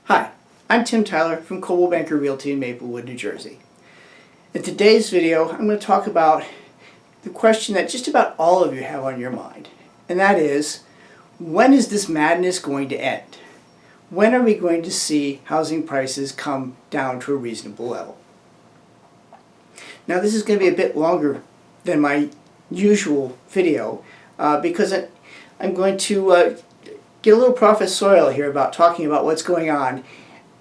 Hi, I'm Tim Tyler from Coldwell Banker Realty in Maplewood, New Jersey. In today's video, I'm going to talk about the question that just about all of you have on your mind, and that is, when is this madness going to end? When are we going to see housing prices come down to a reasonable level? Now, this is going to be a bit longer than my usual video because I'm going to get a little professorial here about talking about what's going on,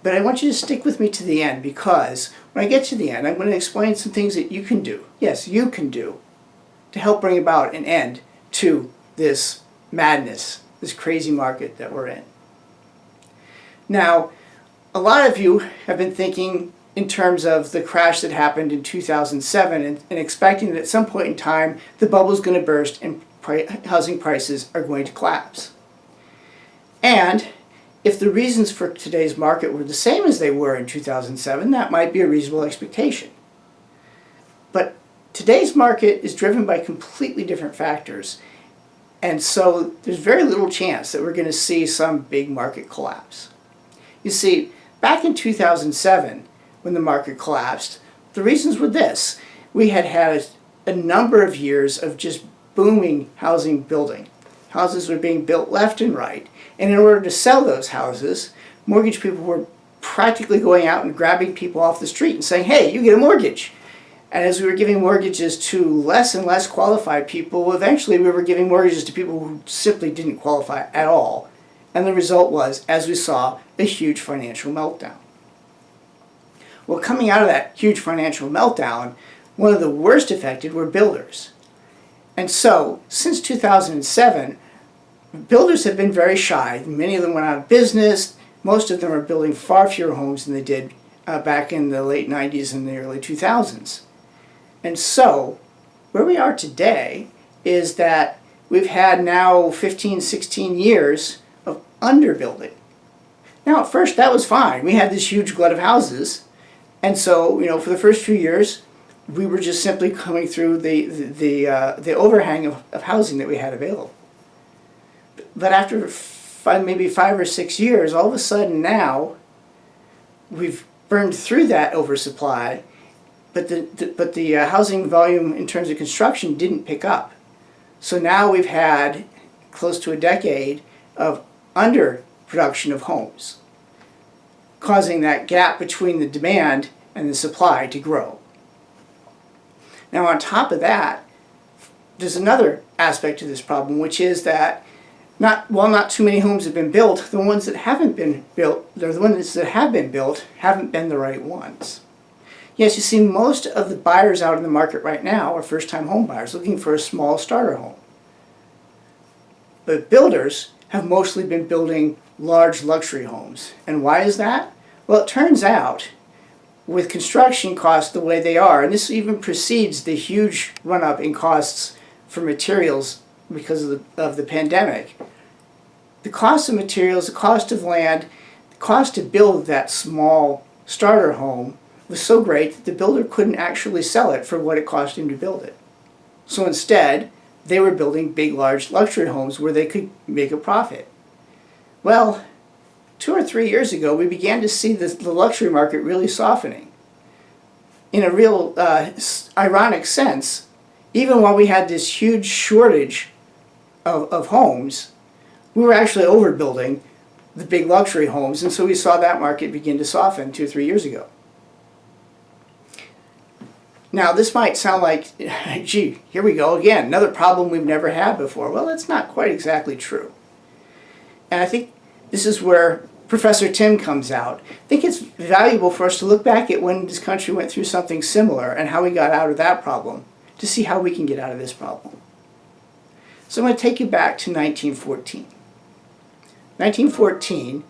but I want you to stick with me to the end, because when I get to the end, I'm going to explain some things that you can do, yes, you can do, to help bring about an end to this madness, this crazy market that we're in. Now, a lot of you have been thinking in terms of the crash that happened in 2007 and expecting that at some point in time the bubble is going to burst and housing prices are going to collapse. And if the reasons for today's market were the same as they were in 2007, that might be a reasonable expectation. But today's market is driven by completely different factors, and so there's very little chance that we're going to see some big market collapse. You see, back in 2007, when the market collapsed, the reasons were this. We had had a number of years of just booming housing building. Houses were being built left and right, and in order to sell those houses, mortgage people were practically going out and grabbing people off the street and saying, hey, you get a mortgage. And as we were giving mortgages to less and less qualified people, eventually we were giving mortgages to people who simply didn't qualify at all. And the result was, as we saw, a huge financial meltdown. Well, coming out of that huge financial meltdown, one of the worst affected were builders. And so, since 2007, builders have been very shy. Many of them went out of business. Most of them are building far fewer homes than they did back in the late 90s and the early 2000s. And so, where we are today is that we've had now 15, 16 years of underbuilding. Now, at first, that was fine. We had this huge glut of houses. And so, for the first few years, we were just simply coming through the overhang of housing that we had available. But after maybe 5 or 6 years, all of a sudden now, we've burned through that oversupply, but the housing volume in terms of construction didn't pick up. So now we've had close to a decade of underproduction of homes, causing that gap between the demand and the supply to grow. Now, on top of that, there's another aspect to this problem, which is that while not too many homes have been built, the ones that haven't been built, haven't been the right ones. Yes, you see, most of the buyers out in the market right now are first-time home buyers looking for a small starter home. But builders have mostly been building large luxury homes. And why is that? Well, it turns out, with construction costs the way they are, and this even precedes the huge run-up in costs for materials because of the pandemic, the cost of materials, the cost of land, the cost to build that small starter home was so great that the builder couldn't actually sell it for what it cost him to build it. So instead, they were building big, large luxury homes where they could make a profit. Well, 2 or 3 years ago, we began to see the luxury market really softening. In a real ironic sense, even while we had this huge shortage of homes, we were actually overbuilding the big luxury homes, and so we saw that market begin to soften 2 or 3 years ago. Now, this might sound like, gee, here we go again, another problem we've never had before. Well, that's not quite exactly true. And I think this is where Professor Tim comes out. I think it's valuable for us to look back at when this country went through something similar and how we got out of that problem to see how we can get out of this problem. So I'm going to take you back to 1914. 1914,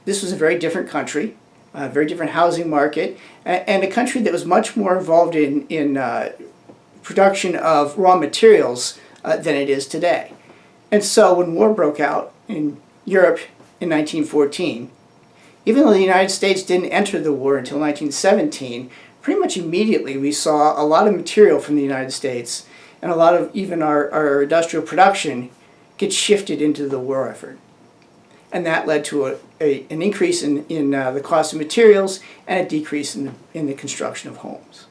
this was a very different country, a very different housing market, and a country that was much more involved in production of raw materials than it is today. And so when war broke out in Europe in 1914, even though the United States didn't enter the war until 1917, pretty much immediately we saw a lot of material from the United States and a lot of even our industrial production get shifted into the war effort. and that led to an increase in the cost of materials and a decrease in the construction of homes.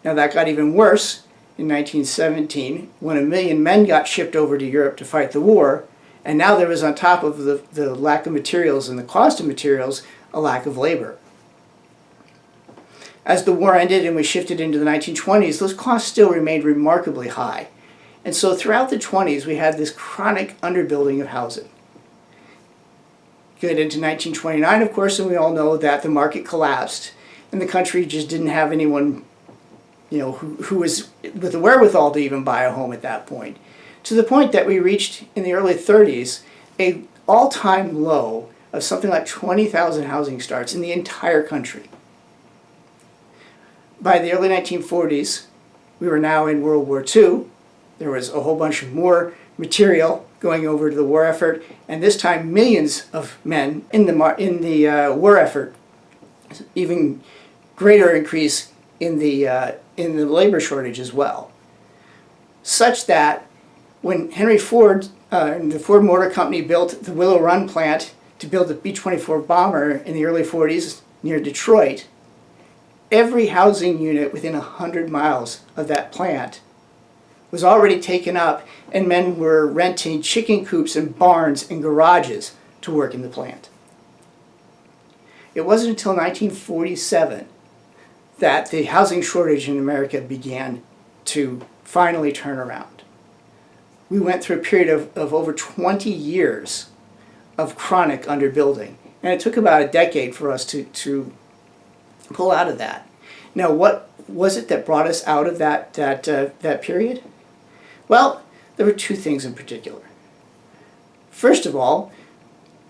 Now that got even worse in 1917 when 1 million men got shipped over to Europe to fight the war, and now there was, on top of the lack of materials and the cost of materials, a lack of labor. As the war ended and we shifted into the 1920s, those costs still remained remarkably high. And so throughout the 20s we had this chronic underbuilding of housing. Get into 1929, of course, and we all know that the market collapsed and the country just didn't have anyone, who was with the wherewithal to even buy a home at that point. To the point that we reached in the early 30s an all-time low of something like 20,000 housing starts in the entire country. By the early 1940s, we were now in World War II. There was a whole bunch of more material going over to the war effort, and this time millions of men in the war effort. Even greater increase in the labor shortage as well, such that when Henry Ford and the Ford Motor Company built the Willow Run plant to build the B-24 bomber in the early 40s near Detroit, every housing unit within 100 miles of that plant was already taken up, and men were renting chicken coops and barns and garages to work in the plant. It wasn't until 1947 that the housing shortage in America began to finally turn around. We went through a period of over 20 years of chronic underbuilding, and it took about a decade for us to pull out of that. Now, what was it that brought us out of that period? Well, there were two things in particular. First of all,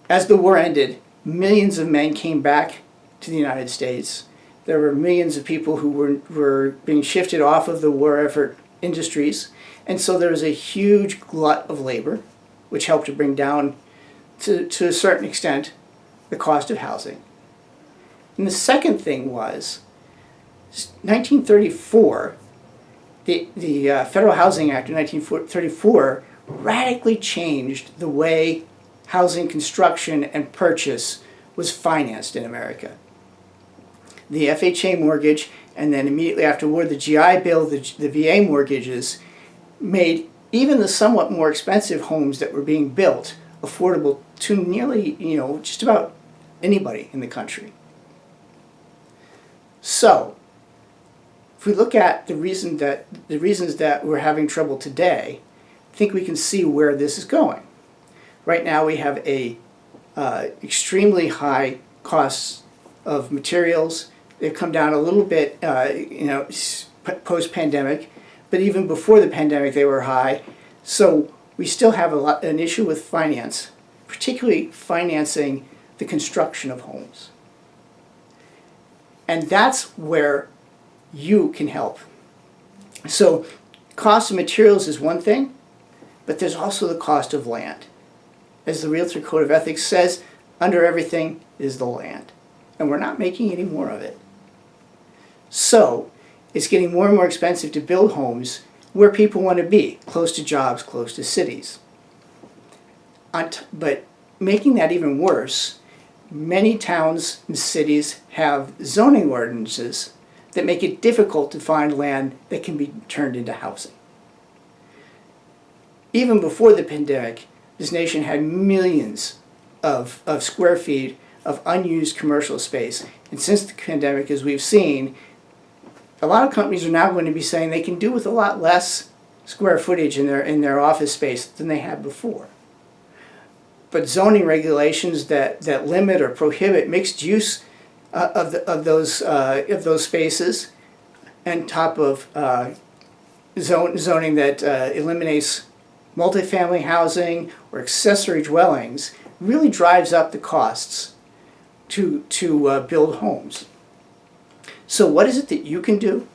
as the war ended, millions of men came back to the United States. There were millions of people who were being shifted off of the war effort industries, and so there was a huge glut of labor, which helped to bring down, to a certain extent, the cost of housing. And the second thing was 1934. The Federal Housing Act of 1934 radically changed the way housing construction and purchase was financed in America. The FHA mortgage, and then immediately afterward the GI Bill, the VA mortgages, made even the somewhat more expensive homes that were being built affordable to nearly, just about anybody in the country. So, if we look at the reasons that we're having trouble today, I think we can see where this is going. Right now we have extremely high costs of materials. They've come down a little bit, post-pandemic, but even before the pandemic they were high. So we still have an issue with finance, particularly financing the construction of homes. And that's where you can help. So cost of materials is one thing, but there's also the cost of land. As the Realtor Code of Ethics says, under everything is the land. And we're not making any more of it. So it's getting more and more expensive to build homes where people want to be, close to jobs, close to cities. But making that even worse, many towns and cities have zoning ordinances that make it difficult to find land that can be turned into housing. Even before the pandemic, this nation had millions of square feet of unused commercial space. And since the pandemic, as we've seen, a lot of companies are now going to be saying they can do with a lot less square footage in their office space than they had before. But zoning regulations that limit or prohibit mixed use of those spaces, on top of zoning that eliminates multifamily housing or accessory dwellings, really drives up the costs to build homes. So what is it that you can do?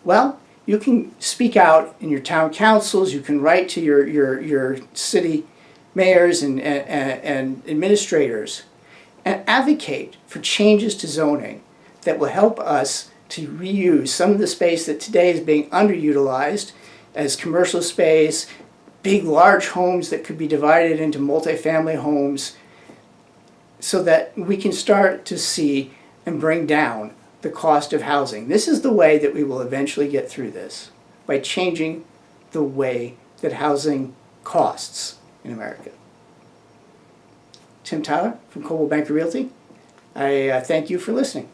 Well, you can speak out in your town councils, you can write to your city mayors and administrators, and advocate for changes to zoning that will help us to reuse some of the space that today is being underutilized as commercial space, big, large homes that could be divided into multifamily homes so that we can start to see and bring down the cost of housing. This is the way that we will eventually get through this, by changing the way that housing costs in America. Tim Tyler from Coldwell Banker Realty. I thank you for listening.